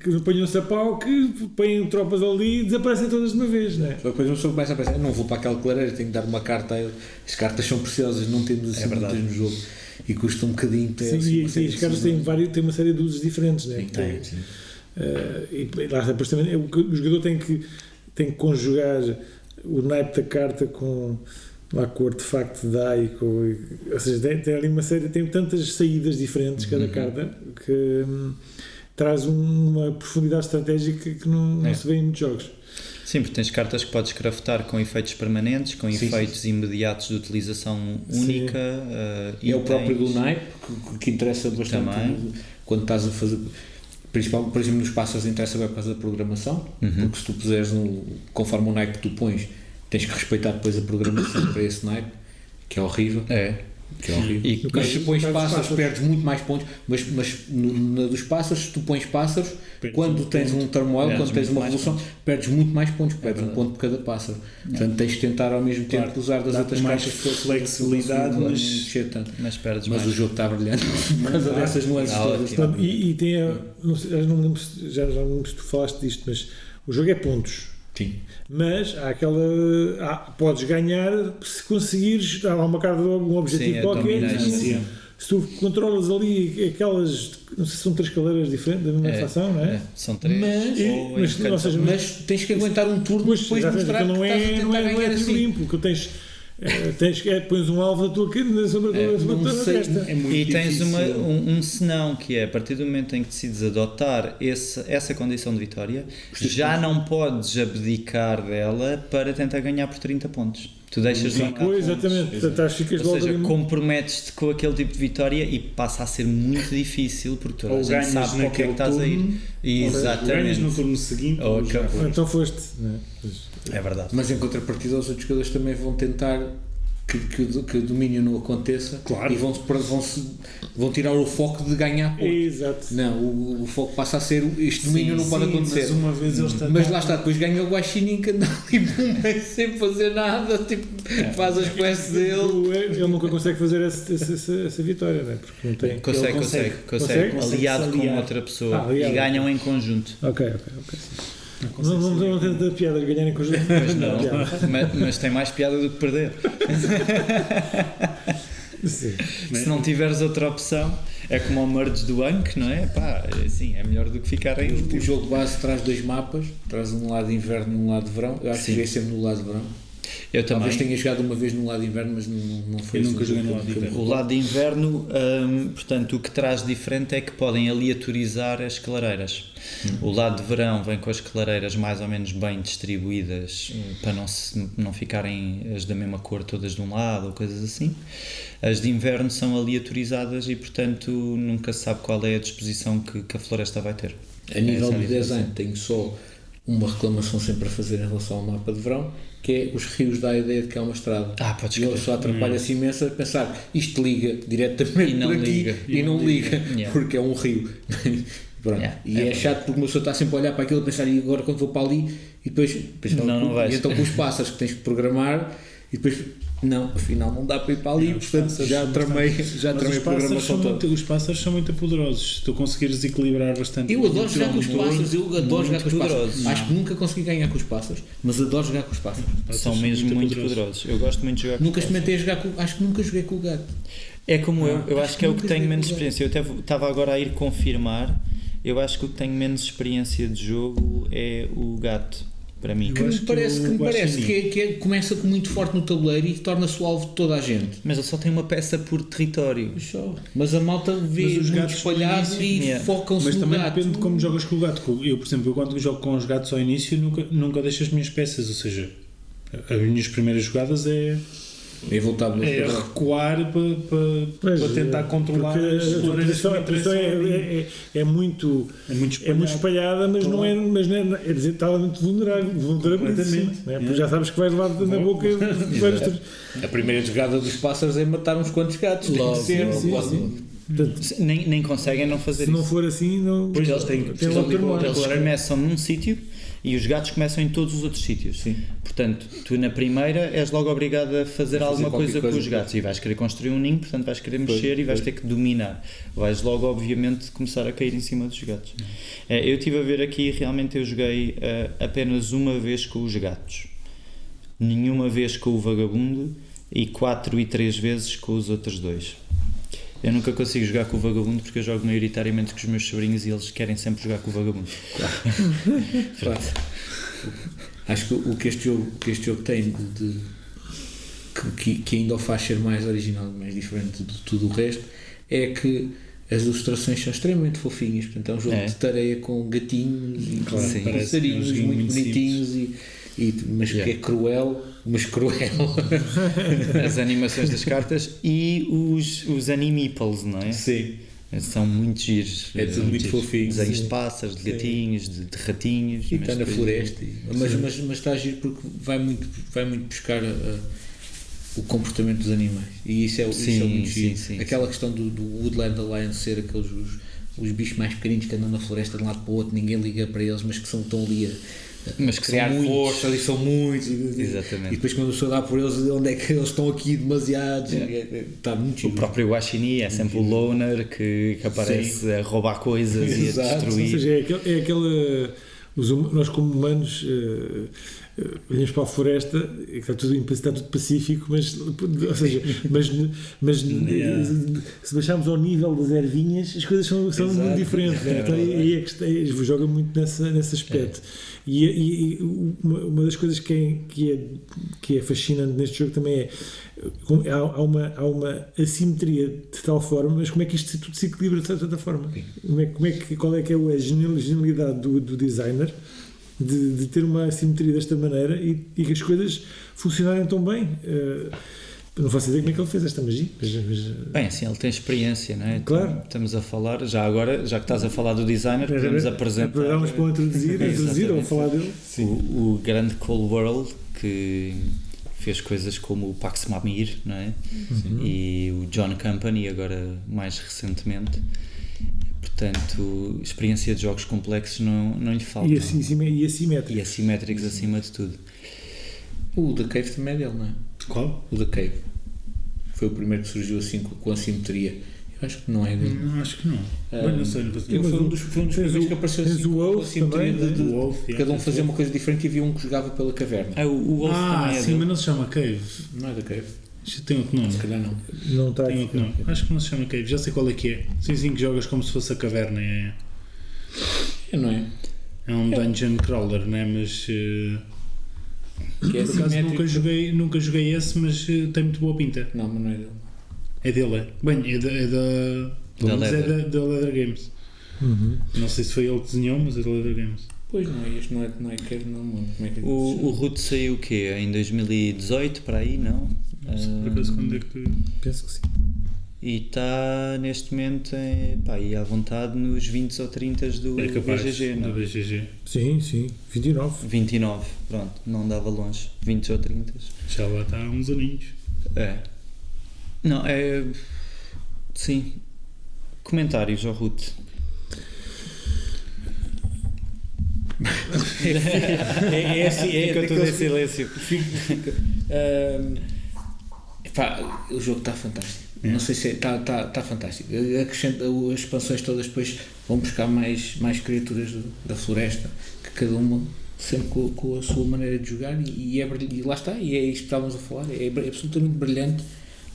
que ponham-se a pau, que põem tropas ali e desaparecem todas de uma vez, não é? Depois uma pessoa começa a pensar, não vou para aquela clareira, tenho que dar uma carta a ele. As cartas são preciosas, não temos assim muitas no jogo e custa um bocadinho. Sim, e as cartas têm uma série de usos diferentes, não é? Sim. E lá depois também o jogador tem que conjugar o naipe da carta com o artefacto de dai, ou seja, tem ali uma série, tem tantas saídas diferentes cada carta que traz uma profundidade estratégica que não se vê em muitos jogos. Sim, porque tens cartas que podes craftar com efeitos permanentes, com efeitos imediatos de utilização única. E é o próprio do naipe que interessa bastante também. Quando estás a fazer, principalmente, por exemplo, nos pássaros interessa bem por causa da programação, porque se tu puseres conforme o naipe que tu pões, tens que respeitar depois a programação para esse naipe, que é horrível. Que é horrível. Mas se pões pássaros perdes muito mais pontos, mas na dos pássaros, se tu pões pássaros, quando tens um turmoil, quando tens uma revolução, perdes muito mais pontos, perdes um ponto por cada pássaro. Portanto tens de tentar ao mesmo tempo usar das outras mais cartas flexibilidade, mas perdes mais. Mas o jogo está brilhante, mas dessas nuances todas. E tem já não me lembro se tu falaste disto, mas o jogo é pontos. Sim. Mas há podes ganhar se conseguires, há uma carta de um objetivo qualquer. Se tu controlas ali aquelas, não sei se são 3 caleiras diferentes da mesma fação, não é? São 3. Mas tens que aguentar um turno depois de mostrar que não é tiro limpo, que tens pões um alvo na sombra da testa. E tens um senão, que é a partir do momento em que decides adotar essa condição de vitória, já não podes abdicar dela para tentar ganhar por 30 pontos. Tu deixas de ganhar pontos. Exatamente. Ou seja, comprometes-te com aquele tipo de vitória e passa a ser muito difícil, porque toda a gente sabe para o que é que estás a ir. Exatamente. Ganhas no turno seguinte. Então foste. É verdade. Mas em contrapartida, os outros jogadores também vão tentar que o domínio não aconteça, claro, e vão tirar o foco de ganhar pontos. Exato. Não, o foco passa a ser este domínio não pode acontecer. Mas uma vez mas lá está, depois ganha o Guaxinim que anda ali sem fazer nada, tipo, faz as quests dele. Ele nunca consegue fazer essa vitória, não é? Porque não tem. Consegue aliado com outra pessoa e ganham em conjunto. Ok. Não tem tanta piada de ganhar em conjunto. Mas tem mais piada do que perder. Sim. Se não tiveres outra opção, é como o merge do Anki, não é? Sim, é melhor do que ficar aí. O jogo base traz 2 mapas, traz um lado de inverno e um lado de verão. Eu acho que joguei sempre no lado de verão. Eu também. Talvez tenha jogado uma vez no lado de inverno, mas não foi. Eu nunca joguei no lado de inverno. O lado de inverno, portanto, o que traz diferente é que podem aleatorizar as clareiras. O lado de verão vem com as clareiras mais ou menos bem distribuídas, para não ficarem as da mesma cor todas de um lado ou coisas assim. As de inverno são aleatorizadas e, portanto, nunca se sabe qual é a disposição que a floresta vai ter. A nível de design, tenho só uma reclamação sempre a fazer em relação ao mapa de verão, que é os rios dá a ideia de que é uma estrada. Podes e ele só atrapalha-se imenso a pensar, isto liga diretamente por aqui e não liga, porque é um rio. É chato porque uma pessoa está sempre a olhar para aquilo a pensar, e agora quando vou para ali, e depois não vais. E então com os pássaros que tens que programar, e depois Não, afinal não dá para ir para ali, portanto já tramei a programação toda. Os pássaros são muito poderosos, se tu conseguires equilibrar bastante. Eu adoro jogar com os pássaros, Acho que nunca consegui ganhar com os pássaros, mas adoro jogar com os pássaros. São mesmo muito poderosos. Eu gosto muito de jogar com os pássaros. Nunca experimentei jogar com, acho que nunca joguei com o gato. É como eu acho que é o que tenho menos experiência. Eu estava agora a ir confirmar, eu acho que o que tenho menos experiência de jogo é o gato. Para mim. Que me parece que começa muito forte no tabuleiro e torna-se o alvo de toda a gente. Mas ele só tem uma peça por território. Mas a malta vê os gatos espalhados e focam-se no gato. Mas também depende de como jogas com o gato. Eu, por exemplo, quando jogo com os gatos ao início, nunca deixo as minhas peças. Ou seja, as minhas primeiras jogadas é recuar para tentar controlar as flores. É muito espalhada, mas não é dizer, está muito vulnerável, porque já sabes que vais levar na boca vários. A primeira jogada dos pássaros é matar uns quantos gatos. Nem conseguem não fazer isso. Se não for assim, não. Porque eles começam num sítio e os gatos começam em todos os outros sítios. Sim. Portanto, tu na primeira és logo obrigado a fazer alguma coisa com os gatos e vais querer construir um ninho, portanto vais querer mexer e vais ter que dominar. Vais logo, obviamente, começar a cair em cima dos gatos. Eu estive a ver aqui, realmente eu joguei apenas uma vez com os gatos, nenhuma vez com o vagabundo e 4 e 3 vezes com os outros dois. Eu nunca consigo jogar com o vagabundo porque eu jogo maioritariamente com os meus sobrinhos e eles querem sempre jogar com o vagabundo. Claro. Acho que o que este jogo tem que ainda o faz ser mais original, mais diferente de tudo o resto, é que as ilustrações são extremamente fofinhas. Portanto, é um jogo de tareia com gatinhos e passarinhos muito bonitinhos mas que é cruel, As animações das cartas e os animeples, não é? Sim. São muito giros. É tudo muito fofinho. Desenhos de pássaros, de gatinhos, de ratinhos. E está na floresta. Mas está a giro porque vai muito buscar o comportamento dos animais. E isso é muito giro. Sim, aquela questão do Woodland Alliance ser aqueles os bichos mais pequeninos que andam na floresta de um lado para o outro, ninguém liga para eles, mas que estão ali mas que criar força, ali são muitos. Exatamente. E depois quando a pessoa dá por eles, onde é que eles estão aqui demasiados? Está muito giro. O próprio Guaxinim é sempre o loner que aparece a roubar coisas e a destruir. Ou seja, é aquele nós como humanos olhamos para a floresta e está tudo pacífico, mas se baixarmos ao nível das ervinhas as coisas são muito diferentes, né? Então aí joga muito nesse aspecto. E uma das coisas que é fascinante neste jogo também é há uma assimetria de tal forma, mas como é que isto tudo se equilibra de tanta forma? Qual é que é a genialidade do designer de ter uma assimetria desta maneira e que as coisas funcionarem tão bem? Não faço ideia como é que ele fez esta magia. Bem, assim, ele tem experiência, não é? Claro. Estamos a falar, já que estás a falar do designer, podemos apresentar. Vamos para introduzir ou falar dele. O grande Cold World, que fez coisas como o Pax Mamir, não é? E o John Company, agora mais recentemente. Portanto, experiência de jogos complexos não lhe falta. E assimétricos. E assimétricos acima de tudo. O The Cave também é dele, não é? Qual? O The Cave. Foi o primeiro que surgiu assim com assimetria. Eu acho que não é dele. Não, acho que não. Não sei. Foi um dos primeiros que apareceu assim com a assimetria de cada um fazia uma coisa diferente e havia um que jogava pela caverna. O Wolf também é sim, mas não se chama Cave. Não é The Cave. Tem outro nome. Se calhar não. Não está tem outro nome. Acho que não se chama Cave. Já sei qual é que é. Sim, que jogas como se fosse a caverna. Não é? É um dungeon crawler, não é? Mas... Que é por acaso nunca joguei esse, mas tem muito boa pinta. Não, mas não é dele. É dele, Bem, da Leather Games. Não sei se foi ele que desenhou, mas é da Leather Games. Pois não é, este não é Cave, não. Como é que o Root saiu o quê? Em 2018, para aí, não? Por acaso quando é que... Penso que sim. E está neste momento aí à vontade nos 20 ou 30 do BGG, não? Do BGG. Sim, 29, pronto, não dava longe, 20 ou 30. Já lá está há uns aninhos. Não, sim. Comentários ao Ruth. É assim, fica tudo em silêncio. Pá, o jogo está fantástico. Não sei se está fantástico. As expansões todas depois vão buscar mais criaturas da floresta, que cada uma sempre com a sua maneira de jogar, e lá está, e é isto que estávamos a falar, é absolutamente brilhante.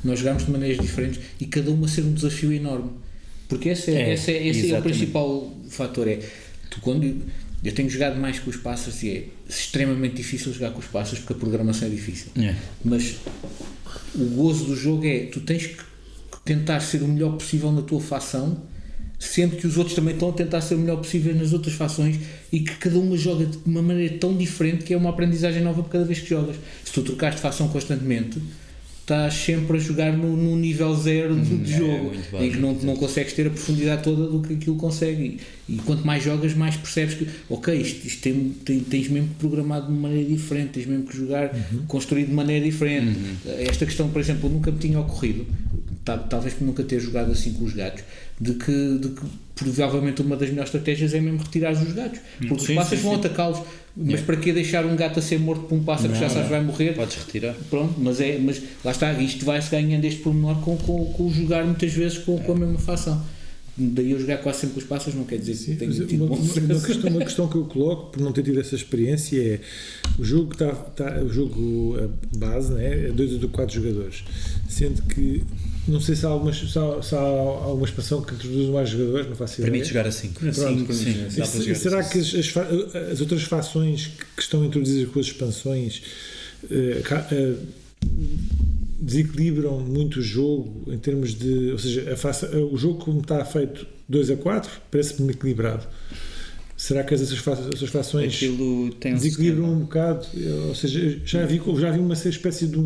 Nós jogamos de maneiras diferentes e cada uma ser um desafio enorme, porque esse é o principal fator. Eu tenho jogado mais com os pássaros e é extremamente difícil jogar com os pássaros porque a programação é difícil, mas o gozo do jogo é, tu tens que tentar ser o melhor possível na tua facção, sendo que os outros também estão a tentar ser o melhor possível nas outras fações, e que cada uma joga de uma maneira tão diferente que é uma aprendizagem nova por cada vez que jogas. Se tu trocares de facção constantemente, estás sempre a jogar no nível zero de jogo, em que não consegues ter a profundidade toda do que aquilo consegue, e quanto mais jogas, mais percebes que isto tens mesmo programado de uma maneira diferente, tens mesmo que jogar construído de maneira diferente. Esta questão, por exemplo, nunca me tinha ocorrido, talvez por nunca ter jogado assim com os gatos, de que provavelmente uma das melhores estratégias é mesmo retirar os gatos, porque os pássaros vão atacá-los, mas para que deixar um gato a ser morto por um pássaro que já sabes vai morrer? Podes retirar. Pronto, mas lá está, isto vai-se ganhando este pormenor com o jogar muitas vezes com a mesma facção. Daí eu jogar quase sempre com os pássaros não quer dizer que tenho tido uma questão que eu coloco, por não ter tido essa experiência, é o jogo o jogo base, né, é 2 ou 4 jogadores, sendo que não sei se há alguma expansão que introduz mais jogadores, não faço ideia. Permite jogar a 5. Será que as outras fações que estão introduzidas com as expansões desequilibram muito o jogo em termos de, ou seja, o jogo como está feito 2 a 4 parece-me equilibrado. Será que essas fações desequilibram um bocado? Ou seja, já vi uma espécie de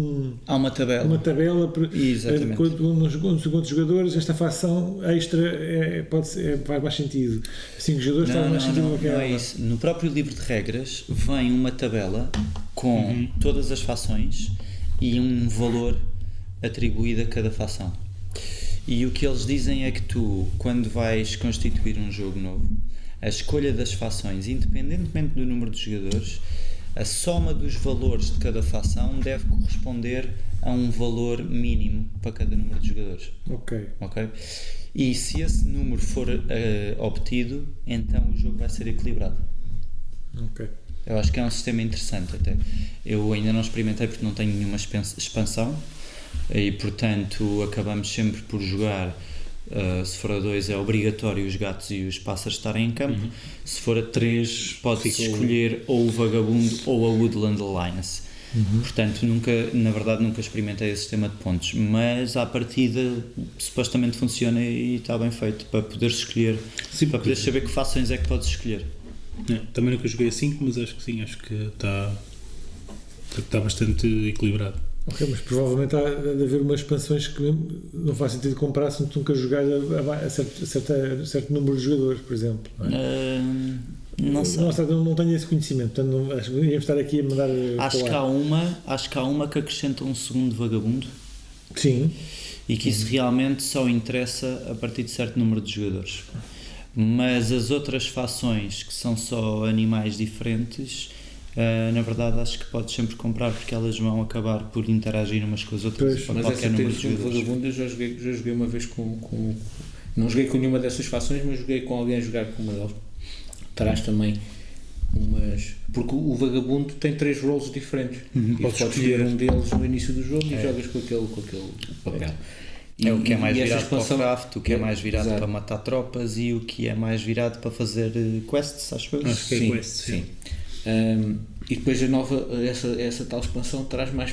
há uma tabela. Uma tabela quantos jogadores esta facção extra faz mais sentido. 5 jogadores faz mais sentido do que não é isso. No próprio livro de regras vem uma tabela com todas as fações e um valor atribuído a cada fação. E o que eles dizem é que tu, quando vais constituir um jogo novo, a escolha das fações, independentemente do número de jogadores, a soma dos valores de cada fação deve corresponder a um valor mínimo para cada número de jogadores. Ok. E se esse número for obtido, então o jogo vai ser equilibrado. Ok. Eu acho que é um sistema interessante até. Eu ainda não experimentei porque não tenho nenhuma expansão e, portanto, acabamos sempre por jogar. Se for a 2 é obrigatório os gatos e os pássaros estarem em campo. Se for a 3 pode-se escolher ou o Vagabundo ou a Woodland Alliance. Portanto, nunca experimentei esse sistema de pontos, mas à partida supostamente funciona e está bem feito para poderes escolher, para poderes saber que fações é que podes escolher. Também nunca joguei a 5, mas acho que sim, acho que está bastante equilibrado. Ok, mas provavelmente há de haver umas expansões que não faz sentido comprar se nunca jogar a certo número de jogadores, por exemplo. Não sei. Não tenho esse conhecimento, portanto acho que íamos estar aqui a mandar. Acho que há uma que acrescenta um segundo vagabundo. Sim. E que isso realmente só interessa a partir de certo número de jogadores. Mas as outras fações que são só animais diferentes, na verdade acho que podes sempre comprar porque elas vão acabar por interagir umas com as outras. Mas qualquer número de vagabundo eu já joguei uma vez com não joguei com nenhuma dessas fações, mas joguei com alguém a jogar com uma delas. Traz também porque o vagabundo tem 3 roles diferentes e podes escolher um deles no início do jogo e jogas com aquele papel. O que é mais virado para o craft, o que é mais virado para matar tropas e o que é mais virado para fazer quests, acho que é quests, sim. E depois essa tal expansão traz mais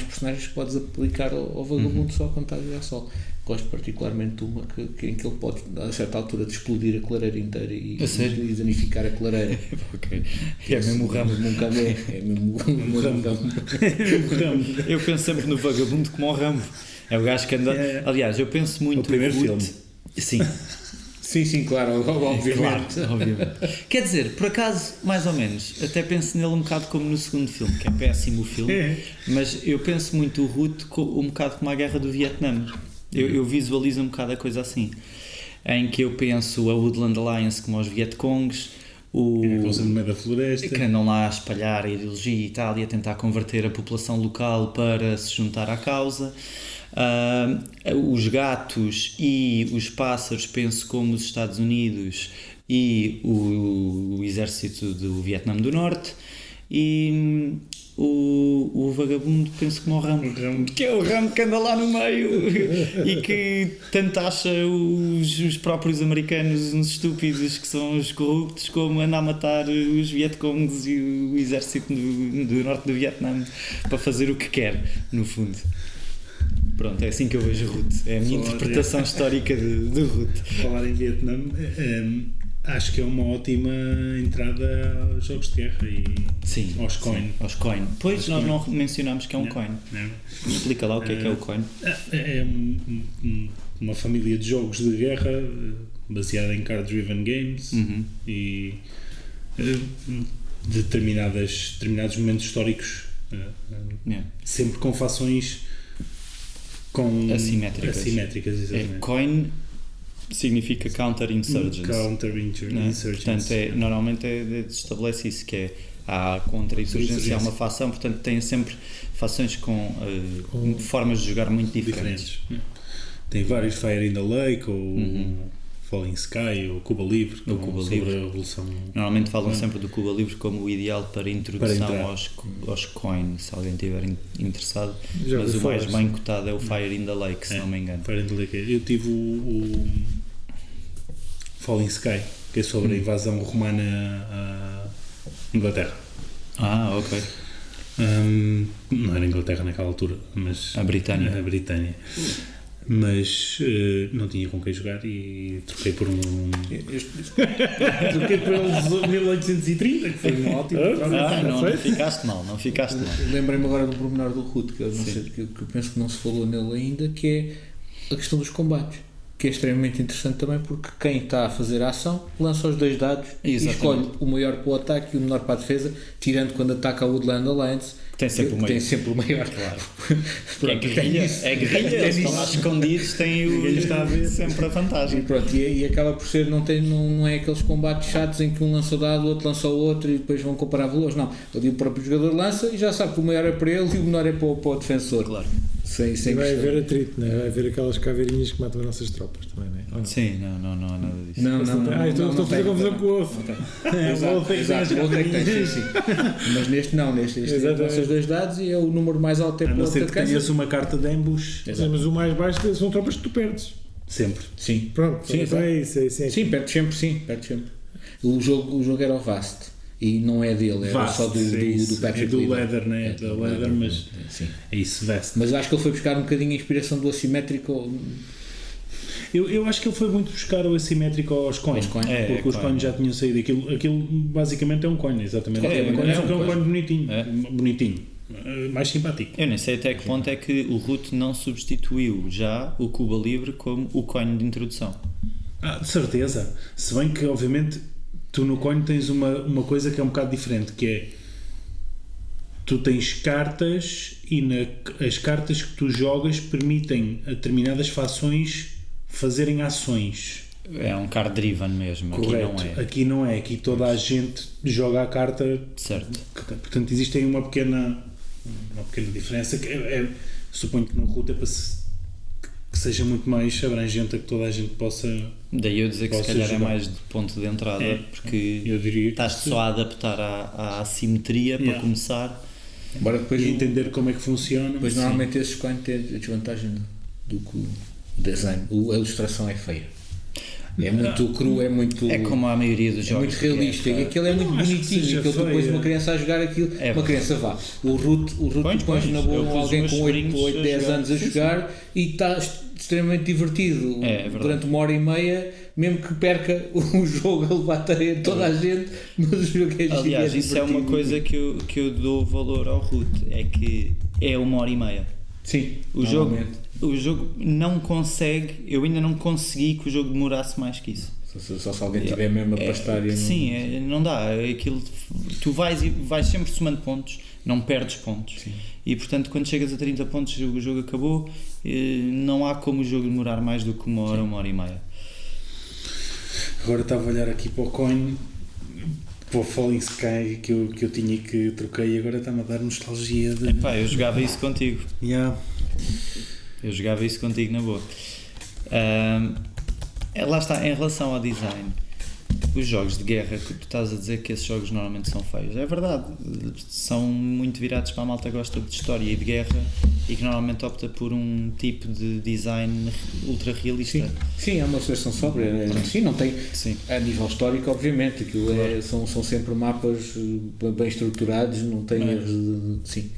personagens que podes aplicar ao vagabundo só quando estás a jogar só. Gosto particularmente de uma em que ele pode a certa altura de explodir a clareira inteira e danificar a clareira. É mesmo o Rambo. É mesmo o Rambo. Eu penso sempre no vagabundo como o Rambo. É o gajo que anda. Aliás, eu penso muito no primeiro filme. Sim. Sim, claro, obviamente. Quer dizer, por acaso, mais ou menos, até penso nele um bocado como no segundo filme, que é péssimo o filme, mas eu penso muito o Ruth um bocado como a Guerra do Vietnã. Eu visualizo um bocado a coisa assim, em que eu penso a Woodland Alliance como os Vietcongs, no meio da floresta. Que andam lá a espalhar a ideologia e tal, e a tentar converter a população local para se juntar à causa. Os gatos e os pássaros, penso como os Estados Unidos e o exército do Vietnã do Norte, e o vagabundo, penso como o Rambo, que é o Rambo que anda lá no meio e que tanto acha os próprios americanos uns estúpidos que são os corruptos, como anda a matar os Vietcongs e o exército do norte do Vietnã para fazer o que quer, no fundo. Pronto, é assim que eu vejo Ruth. É a minha interpretação histórica de Ruth. Falar em Vietnã, acho que é uma ótima entrada aos jogos de guerra e sim, aos coin. Sim, aos coin. Pois, nós não mencionámos que é um coin. Explica lá o que é o coin. É uma família de jogos de guerra baseada em card-driven games e determinados momentos históricos, sempre com fações assimétricas, exatamente. Coin significa counter-insurgence. Portanto, normalmente estabelece isso, que é há contra-insurgência, há uma facção, portanto tem sempre fações com formas de jogar muito diferentes. Tem vários, Fire in the Lake ou Falling Sky ou Cuba Libre, sobre a Revolução. Normalmente falam sempre do Cuba Libre como o ideal para introdução aos coins, se alguém estiver interessado. Mas o mais bem cotado é o Fire in the Lake, se não me engano. Fire in the Lake. Eu tive o Falling Sky, que é sobre a invasão romana à Inglaterra. Ok. Não era Inglaterra naquela altura, mas a Britânia. Mas não tinha com quem jogar e troquei por um. Troquei por um 1830, que foi um ótimo. Não ficaste mal. Lembrei-me agora do pormenor do Ruth, que eu penso que não se falou nele ainda, que é a questão dos combates, que é extremamente interessante também, porque quem está a fazer a ação lança os 2 dados e escolhe o maior para o ataque e o menor para a defesa, tirando quando ataca a Woodland Alliance. Tem sempre o maior. Claro. É guerrilha, eles estão lá escondidos, têm sempre a vantagem. E pronto, e acaba por ser, não é aqueles combates chatos em que um lança o dado, o outro lança o outro e depois vão comparar valores. Não, ali o próprio jogador lança e já sabe que o maior é para ele e o menor é para o defensor. Claro. E vai haver atrito, né? Vai haver aquelas caveirinhas que matam as nossas tropas também, não é? Sim, não há nada disso. Não. Estou a fazer confusão com o outro. Exato, mas neste lança os 2 dados e é o número mais alto é para o atacante. A não ser que tenhas uma carta de ambush. Mas o mais baixo são tropas que tu perdes. Sempre. Sim. Pronto, então é isso. Sim, perdes sempre. O jogo era o Vast. E não é dele, era só do Patrick é do Leather, né? É do Leather, mas sim. É isso, Vast. Mas acho que ele foi buscar um bocadinho a inspiração do assimétrico. Eu acho que ele foi muito buscar o assimétrico aos coins, porque os coins já tinham saído. Aquilo basicamente é um coin, exatamente. É um coin bonitinho, mais simpático. Eu nem sei até que ponto é que o Root não substituiu já o Cuba Libre como o coin de introdução. De certeza. Se bem que, obviamente, tu no coin tens uma coisa que é um bocado diferente, que é tu tens cartas e as cartas que tu jogas permitem a determinadas fações fazerem ações. É um card driven mesmo. Correto. Aqui não é. Aqui toda a gente joga a carta. Certo. Portanto, existe aí uma pequena diferença que suponho que no Root é para que seja muito mais abrangente, a que toda a gente possa. Daí eu dizer que se calhar jogar. É mais de ponto de entrada, porque eu diria estás só a adaptar à assimetria para começar. Embora depois entender como é que funciona. Pois normalmente esses coins têm a desvantagem do que o design, a ilustração é feia. É muito cru, é muito. É como a maioria dos jogos. É muito realista. E aquilo é muito bonitinho. Aquilo tu pões uma criança a jogar aquilo. Uma criança vá. O Root tu pões na boa alguém com 8, 10 anos a jogar e está extremamente divertido. Durante 1h30, mesmo que perca o jogo a levar tarefa toda a gente, mas o jogo é gigante. Aliás, isso é uma coisa que eu dou valor ao Root, é que é 1h30. Sim, o jogo não consegue, eu ainda não consegui que o jogo demorasse mais que isso. Só se alguém tiver mesmo a pastar não dá, aquilo, tu vais sempre somando pontos, não perdes pontos. Sim. E portanto quando chegas a 30 pontos o jogo acabou, não há como o jogo demorar mais do que 1h, 1h30. Agora estava a olhar aqui para o coin, Pô, Falling Sky que eu tinha que troquei e agora está-me a dar nostalgia de... Epá, eu jogava isso contigo. Yeah. Eu jogava isso contigo na boa. Lá está, em relação ao design, os jogos de guerra, que tu estás a dizer que esses jogos normalmente são feios, é verdade, são muito virados para a malta que gosta de história e de guerra e que normalmente opta por um tipo de design ultra realista. Sim, é uma seleção sóbria. Sim, não tem. Sim. A nível histórico, obviamente, aquilo são sempre mapas bem estruturados, não tem erros de. Sim,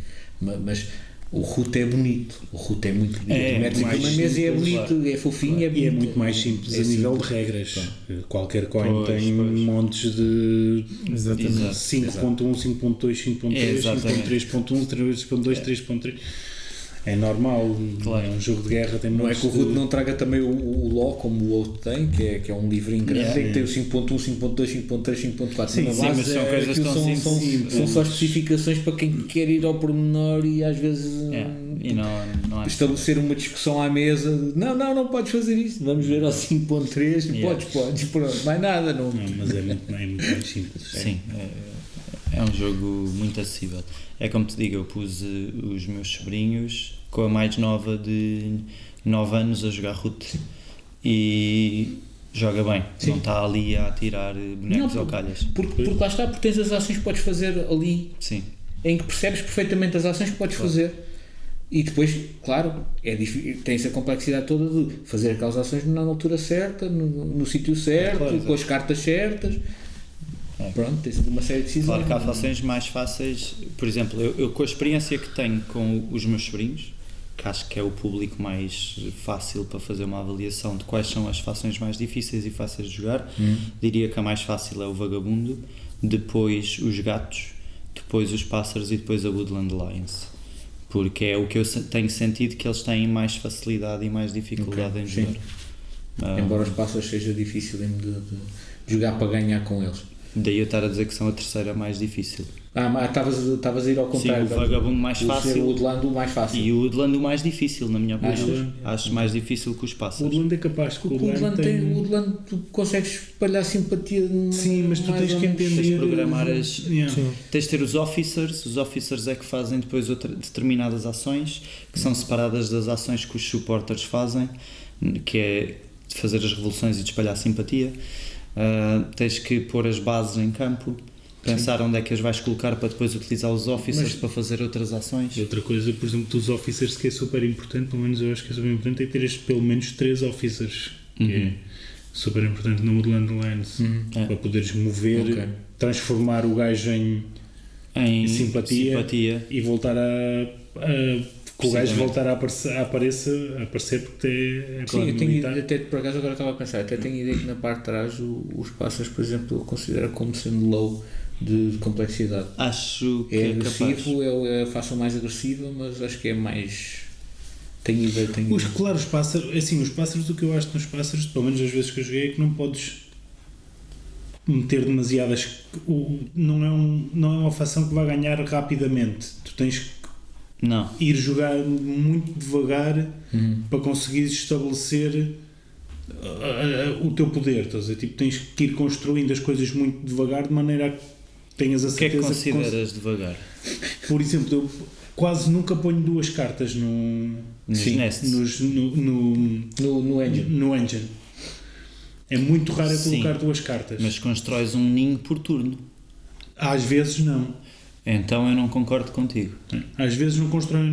mas o RUT é bonito, o RUT é muito bonito. Metes aqui uma mesa e é bonito, claro. É fofinho, é bonito. E é muito mais simples a nível de regras. Claro. Qualquer coin tem montes de 5.1, 5.2, 5.3, 5.3.1, 3.2, 3.3. É normal, claro. É um jogo de guerra, tem não é que o RUT não traga também o LoL como o outro tem, que é um livrinho grande, que tem o 5.1, 5.2, 5.3, 5.4. Sim, mas são coisas tão simples. São só especificações para quem quer ir ao pormenor e às vezes e não estabelecer uma discussão à mesa. Não podes fazer isso, vamos ver ao 5.3, podes, pronto, mais nada. Não, mas é muito mais simples. Sim, é um jogo muito acessível. É como te digo, eu pus os meus sobrinhos com a mais nova de 9 anos a jogar RUT e joga bem, sim. Não está ali a tirar bonecos ou calhas. Porque lá está, porque tens as ações que podes fazer ali, sim. Em que percebes perfeitamente as ações que podes fazer e depois, claro, tens a complexidade toda de fazer aquelas ações na altura certa, no sítio certo, com as cartas certas. Pronto, tens uma série de decisões. Claro que há fações mais fáceis. Por exemplo, eu com a experiência que tenho com os meus sobrinhos, que acho que é o público mais fácil para fazer uma avaliação de quais são as fações mais difíceis e fáceis de jogar, diria que a mais fácil é o Vagabundo, depois os Gatos, depois os Pássaros e depois a Woodland Alliance, porque é o que eu tenho sentido que eles têm mais facilidade e mais dificuldade em jogar. Embora os Pássaros seja difícil de jogar para ganhar com eles. Daí eu estar a dizer que são a terceira mais difícil. Estavas a ir ao contrário. Sim, o Vagabundo mais fácil. O Woodland o mais fácil. E o Woodland o mais difícil, na minha opinião. Acho mais difícil que os Pássaros. O Woodland é capaz que o Woodland tu consegues espalhar simpatia. Sim, mas tu tens que entender. Tens de programar tens de ter os officers é que fazem depois determinadas ações que são separadas das ações que os supporters fazem, que é de fazer as revoluções e de espalhar simpatia. Tens que pôr as bases em campo, pensar onde é que as vais colocar para depois utilizar os officers para fazer outras ações. Outra coisa, por exemplo, dos officers que é super importante, pelo menos eu acho que é super importante, é ter pelo menos 3 officers, que é super importante no Woodland Alliance, para poderes mover, transformar o gajo em simpatia e voltar que o gajo voltar a aparecer porque é sim, eu tenho até por acaso agora estava a pensar, até tenho ideia que na parte de trás os Pássaros, por exemplo, eu considero como sendo low de complexidade. Acho que é agressivo, é a fação mais agressiva, mas acho que é mais. Tenho ideia. Claro, os Pássaros, assim, os Pássaros, o que eu acho nos Pássaros, pelo menos as vezes que eu joguei, é que não podes meter demasiadas. Não é uma fação que vai ganhar rapidamente. Tu tens ir jogar muito devagar para conseguir estabelecer o teu poder, estás a dizer? Tipo, tens que ir construindo as coisas muito devagar de maneira a que tenhas a certeza. O que é que consideras devagar? Por exemplo, eu quase nunca ponho 2 cartas nos nests. No engine. É muito raro colocar 2 cartas. Mas constróis um ninho por turno. Às vezes não. Então eu não concordo contigo. Às vezes não constrói.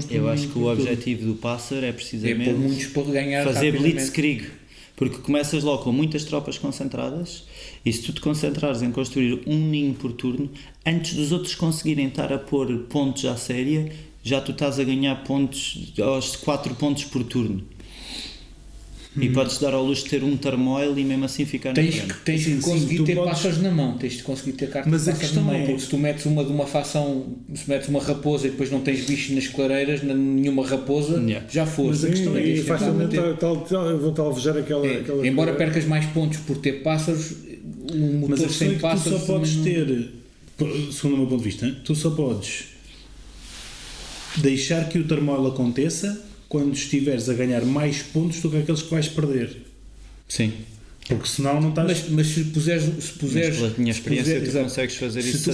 Eu acho que o objetivo do pássaro é precisamente muitos para ganhar fazer blitzkrieg, porque começas logo com muitas tropas concentradas e se tu te concentrares em construir um ninho por turno, antes dos outros conseguirem estar a pôr pontos à séria, já tu estás a ganhar pontos aos 4 pontos por turno. E podes dar ao luxo de ter um turmoil e mesmo assim ficar na frente. Tens que conseguir ter pássaros na mão, tens de conseguir ter cartas mas de pássaros na mão, porque se tu metes uma de uma fação, se metes uma raposa e depois não tens bichos nas clareiras, nenhuma raposa, já foste. Mas a questão é que facilmente vão-te alvejar aquela embora percas mais pontos por ter pássaros, um motor sem pássaros. Tu só podes ter, segundo o meu ponto de vista, tu só podes deixar que o turmoil aconteça quando estiveres a ganhar mais pontos do que aqueles que vais perder. Sim. Porque senão não estás... Mas se puseres Mas pela minha experiência, tu exato. consegues fazer Se isso tu a